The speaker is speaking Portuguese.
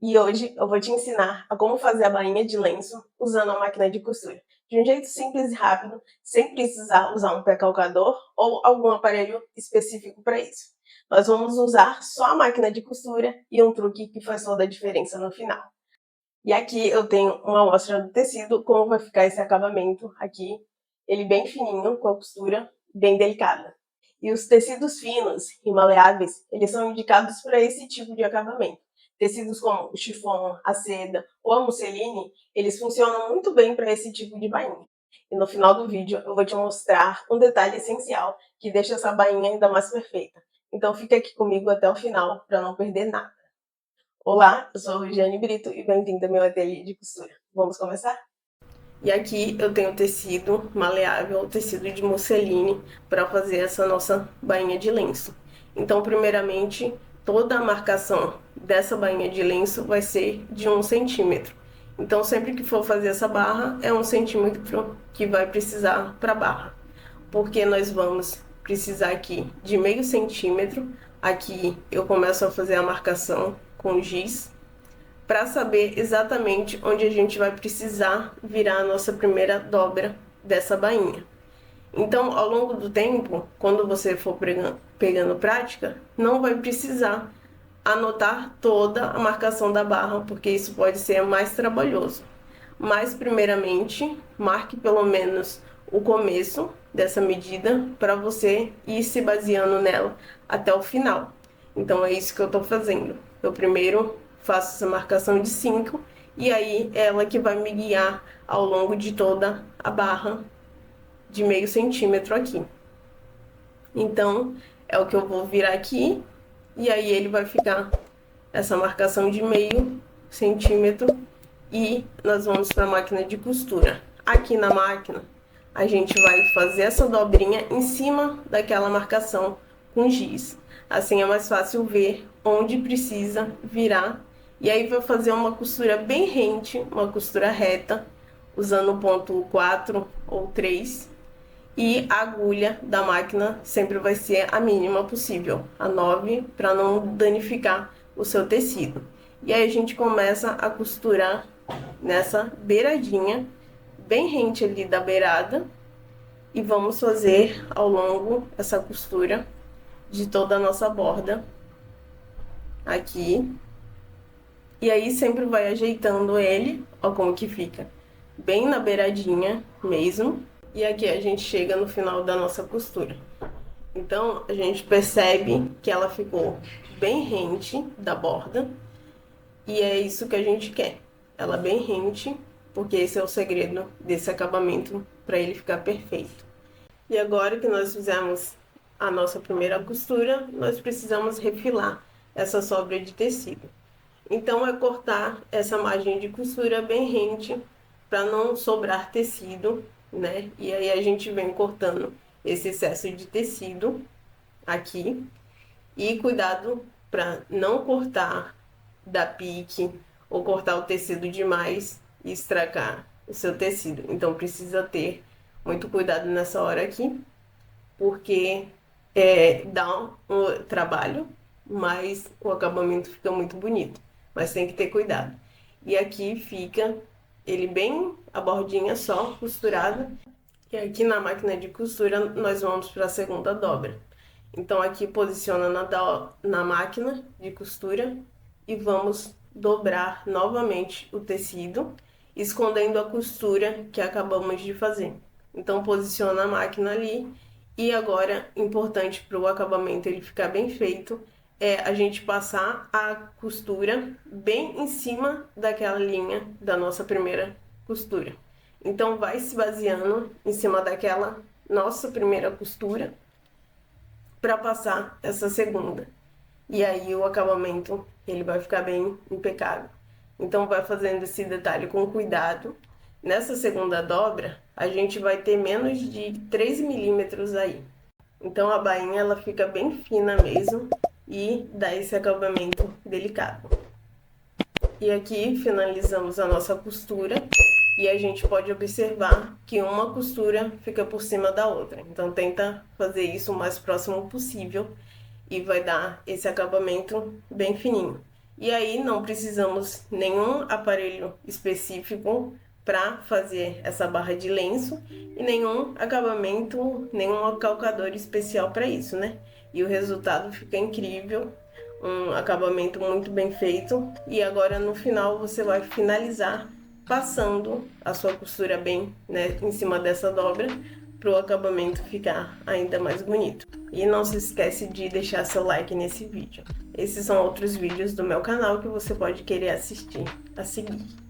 E hoje eu vou te ensinar a como fazer a bainha de lenço usando a máquina de costura. De um jeito simples e rápido, sem precisar usar um pé calcador ou algum aparelho específico para isso. Nós vamos usar só a máquina de costura e um truque que faz toda a diferença no final. E aqui eu tenho uma amostra do tecido, como vai ficar esse acabamento aqui. Ele bem fininho, com a costura bem delicada. E os tecidos finos e maleáveis, eles são indicados para esse tipo de acabamento. Tecidos como o chiffon, a seda ou a musseline, eles funcionam muito bem para esse tipo de bainha. E no final do vídeo eu vou te mostrar um detalhe essencial que deixa essa bainha ainda mais perfeita. Então fica aqui comigo até o final para não perder nada. Olá, eu sou a Regiane Brito e bem-vinda ao meu ateliê de costura. Vamos começar? E aqui eu tenho tecido maleável, tecido de musseline, para fazer essa nossa bainha de lenço. Então, primeiramente, toda a marcação dessa bainha de lenço vai ser de 1 centímetro. Então, sempre que for fazer essa barra, é 1 centímetro que vai precisar para a barra. Porque nós vamos precisar aqui de meio centímetro. Aqui eu começo a fazer a marcação com giz, para saber exatamente onde a gente vai precisar virar a nossa primeira dobra dessa bainha. Então, ao longo do tempo, quando você for pegando prática, não vai precisar anotar toda a marcação da barra, porque isso pode ser mais trabalhoso. Mas, primeiramente, marque pelo menos o começo dessa medida para você ir se baseando nela até o final. Então, é isso que eu estou fazendo. Eu primeiro faço essa marcação de 5 e aí ela que vai me guiar ao longo de toda a barra de meio centímetro aqui. Então, é o que eu vou virar aqui e aí ele vai ficar essa marcação de meio centímetro e nós vamos para a máquina de costura. Aqui na máquina, a gente vai fazer essa dobrinha em cima daquela marcação com giz. Assim é mais fácil ver onde precisa virar. E aí vai fazer uma costura bem rente, uma costura reta, usando o ponto 4 ou 3. E a agulha da máquina sempre vai ser a mínima possível, a 9, para não danificar o seu tecido. E aí a gente começa a costurar nessa beiradinha, bem rente ali da beirada, e vamos fazer ao longo essa costura de toda a nossa borda aqui. E aí sempre vai ajeitando ele, ó como que fica, bem na beiradinha mesmo. E aqui a gente chega no final da nossa costura. Então a gente percebe que ela ficou bem rente da borda. E é isso que a gente quer, ela bem rente, porque esse é o segredo desse acabamento para ele ficar perfeito. E agora que nós fizemos a nossa primeira costura, nós precisamos refilar essa sobra de tecido. Então é cortar essa margem de costura bem rente para não sobrar tecido, né? E aí a gente vem cortando esse excesso de tecido aqui e cuidado para não cortar da pique ou cortar o tecido demais e estragar o seu tecido. Então precisa ter muito cuidado nessa hora aqui, porque dá um trabalho, mas o acabamento fica muito bonito. Mas tem que ter cuidado. E aqui fica ele bem a bordinha só costurada. E aqui na máquina de costura nós vamos para a segunda dobra. Então aqui posiciona na máquina de costura e vamos dobrar novamente o tecido, escondendo a costura que acabamos de fazer. Então posiciona a máquina ali e agora, importante para o acabamento ele ficar bem feito, é a gente passar a costura bem em cima daquela linha da nossa primeira costura. Então vai se baseando em cima daquela nossa primeira costura para passar essa segunda. E aí o acabamento ele vai ficar bem impecável. Então vai fazendo esse detalhe com cuidado. Nessa segunda dobra, a gente vai ter menos de 3 milímetros aí. Então a bainha ela fica bem fina mesmo e dá esse acabamento delicado. E aqui finalizamos a nossa costura e a gente pode observar que uma costura fica por cima da outra. Então tenta fazer isso o mais próximo possível e vai dar esse acabamento bem fininho. E aí não precisamos nenhum aparelho específico para fazer essa barra de lenço e nenhum acabamento, nenum calcador especial para isso, né? E o resultado fica incrível, um acabamento muito bem feito. E agora no final você vai finalizar passando a sua costura bem, né, em cima dessa dobra para o acabamento ficar ainda mais bonito. E não se esquece de deixar seu like nesse vídeo. Esses são outros vídeos do meu canal que você pode querer assistir a seguir.